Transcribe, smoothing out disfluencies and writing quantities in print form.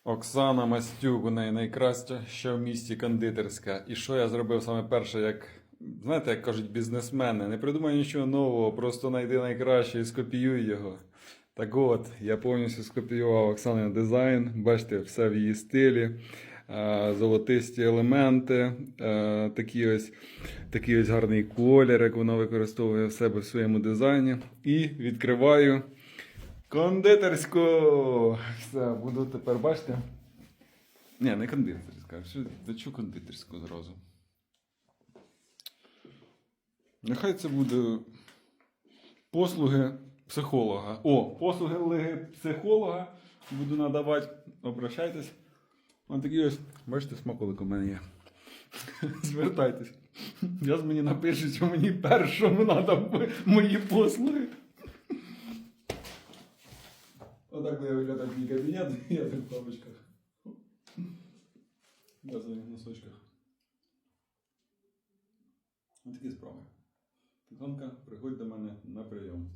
Оксана Мастюк, у неї найкраща, що в місті кондитерська. І що я зробив саме перше, як, знаєте, як кажуть бізнесмени, не придумай нічого нового, просто знайди найкраще і скопіюй його. Так от, я повністю скопіював Оксанин дизайн, бачите, все в її стилі, золотисті елементи, такий ось гарний колір, як вона використовує в себе в своєму дизайні. І відкриваю кондитерську! Все, буду тепер, бачите? Ні, не кондитерська. Зачу кондитерську зразу. Нехай це буде послуги психолога. О, послуги психолога буду надавати. Обращайтесь. Ось такі ось, бачите, смаколик у мене є. Звертайтесь. Зараз мені напишуть, що мені першому треба мої послуги. Отак буде виглядати мій кабінет, я в папочках. Я в носочках. Ось такі справи. Тихонько, приходь до мене на прийом.